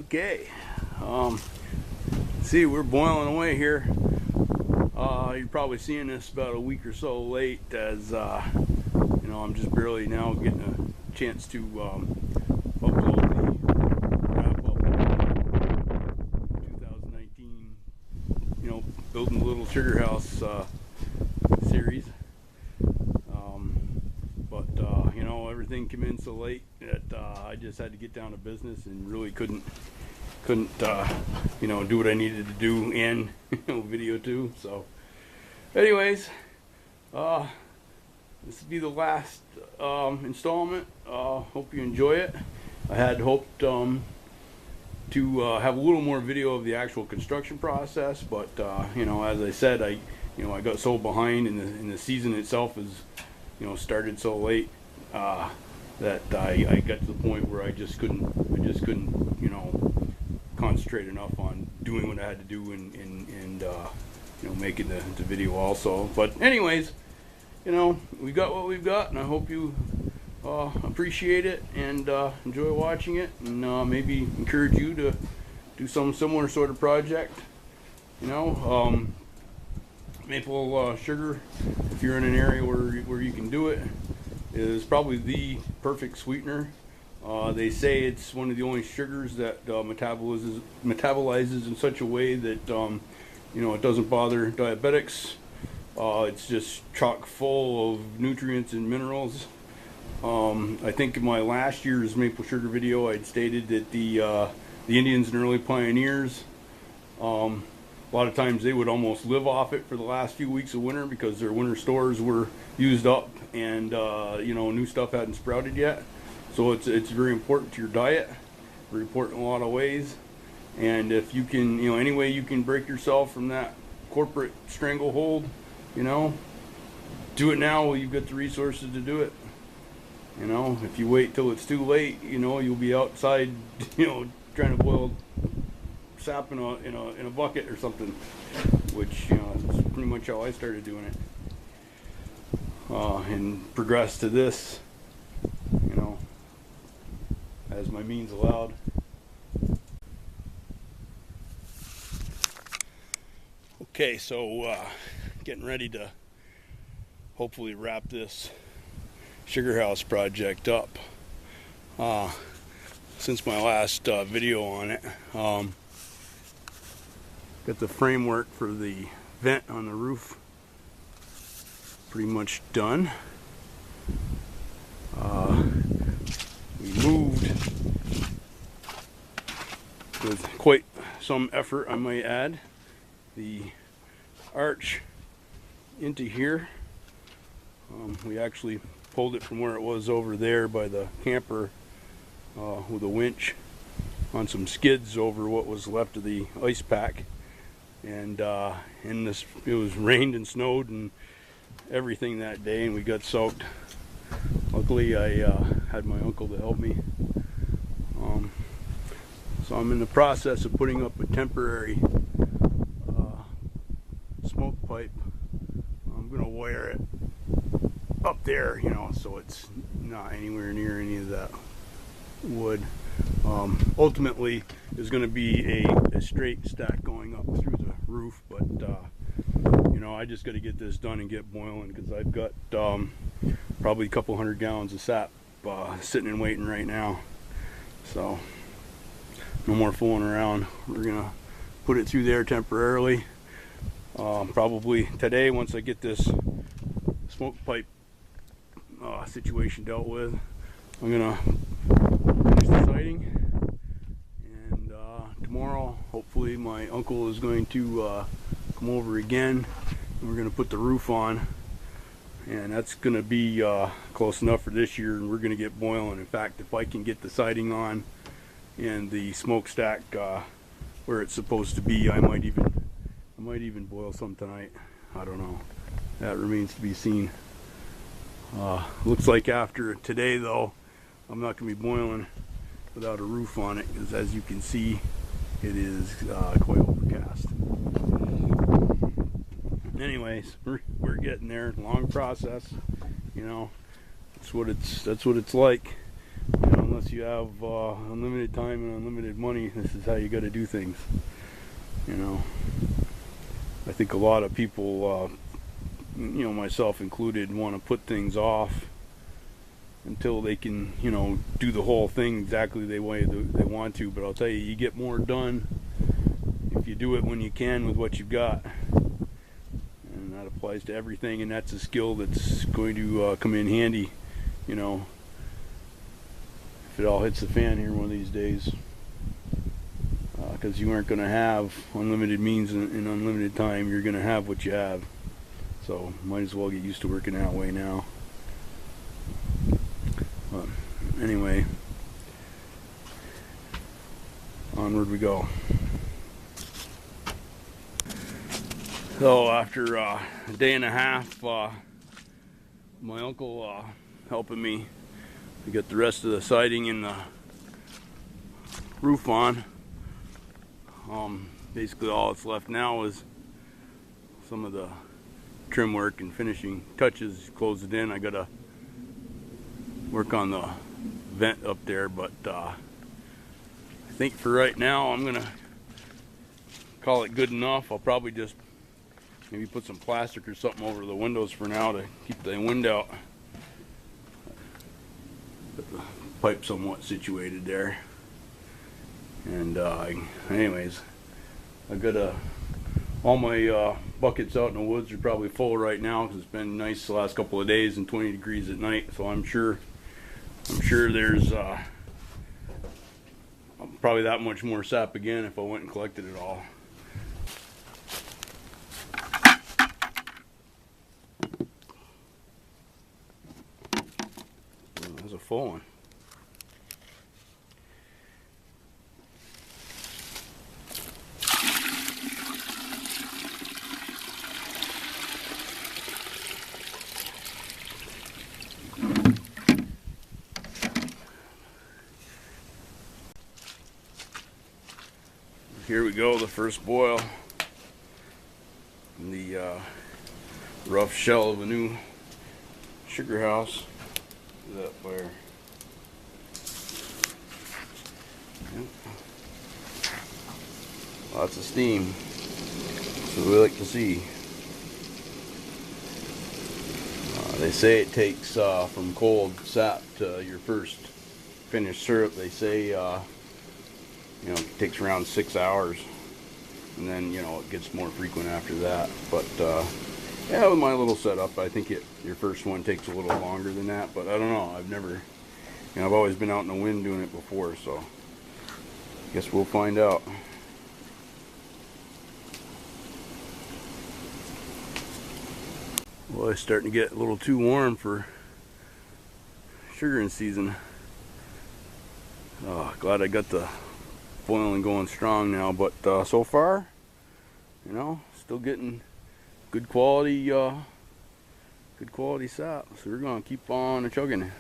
Okay, see, we're boiling away here. You're probably seeing this about a week or so late, as you know, I'm just barely now getting a chance to upload the wrap up 2019, you know, building the little Sugarhouse series. You know, everything came in so late that I just had to get down to business and really couldn't you know, do what I needed to do and video too. So anyways, this will be the last installment. Hope you enjoy it. I had hoped to have a little more video of the actual construction process, but you know, as I said, I got so behind, in the season itself is, you know, started so late that I got to the point where I just couldn't, you know, concentrate enough on doing what I had to do and you know, making the video also. But anyways, you know, we got what we've got, and I hope you appreciate it and enjoy watching it, and maybe encourage you to do some similar sort of project. You know, maple sugar, if you're in an area where you can do it, is probably the perfect sweetener. They say it's one of the only sugars that metabolizes in such a way that you know, it doesn't bother diabetics. It's just chock full of nutrients and minerals. I think in my last year's maple sugar video, I'd stated that the Indians and early pioneers, a lot of times they would almost live off it for the last few weeks of winter because their winter stores were used up, and you know, new stuff hadn't sprouted yet. So it's very important to your diet, very important in a lot of ways. And if you can, you know, any way you can break yourself from that corporate stranglehold, you know, do it now while you've got the resources to do it. You know, if you wait till it's too late, you know, you'll be outside, you know, trying to boil sap in a bucket or something, which, you know, is pretty much how I started doing it, and progressed to this, you know, as my means allowed. Okay, so getting ready to hopefully wrap this Sugarhouse project up. Since my last video on it, got the framework for the vent on the roof pretty much done. We moved with quite some effort, I might add, the arch into here. We actually pulled it from where it was over there by the camper with a winch on some skids over what was left of the ice pack. And it was rained and snowed and everything that day, and we got soaked. Luckily I had my uncle to help me. So I'm in the process of putting up a temporary smoke pipe. I'm gonna wire it up there, you know, so it's not anywhere near any of that wood. Ultimately there's going to be a straight stack going up through the roof, but you know, I just got to get this done and get boiling, because I've got probably a couple 100 gallons of sap sitting and waiting right now. So no more fooling around. We're gonna put it through there temporarily. Probably today, once I get this smoke pipe situation dealt with, I'm gonna finish the siding, and tomorrow hopefully my uncle is going to come over again, and we're gonna put the roof on, and that's gonna be close enough for this year, and we're gonna get boiling. In fact, if I can get the siding on and the smokestack where it's supposed to be, I might even boil some tonight. I don't know. That remains to be seen. Looks like after today, though, I'm not going to be boiling without a roof on it, because as you can see, it is quite overcast. Anyways, we're getting there. Long process, you know. That's what it's like. You know, unless you have unlimited time and unlimited money, this is how you got to do things. You know, I think a lot of people, you know, myself included, want to put things off until they can, you know, do the whole thing exactly the way they want to. But I'll tell you, you get more done if you do it when you can with what you've got. And that applies to everything, and that's a skill that's going to come in handy, you know, if it all hits the fan here one of these days. Because you aren't going to have unlimited means and unlimited time. You're going to have what you have. So might as well get used to working that way now. But anyway, onward we go. So after a day and a half, my uncle helping me to get the rest of the siding and the roof on. Basically all that's left now is some of the trim work and finishing touches. Close it in. I gotta work on the vent up there, but I think for right now I'm gonna call it good enough. I'll probably just maybe put some plastic or something over the windows for now to keep the wind out. Got the pipe somewhat situated there. And anyways, I got all my buckets out in the woods are probably full right now because it's been nice the last couple of days and 20 degrees at night. So I'm sure there's probably that much more sap again if I went and collected it all. That's a full one. Here we go, the first boil in the rough shell of a new Sugarhouse. Look at that fire. Yep. Lots of steam. That's what we like to see. They say it takes from cold sap to your first finished syrup. They say you know, it takes around 6 hours, and then, you know, it gets more frequent after that. But yeah, with my little setup, I think your first one takes a little longer than that. But I don't know. I've never, you know, I've always been out in the wind doing it before, so I guess we'll find out. Well, it's starting to get a little too warm for sugaring season. Oh, glad I got the boiling going strong now, but so far, you know, still getting good quality sap. So we're gonna keep on chugging.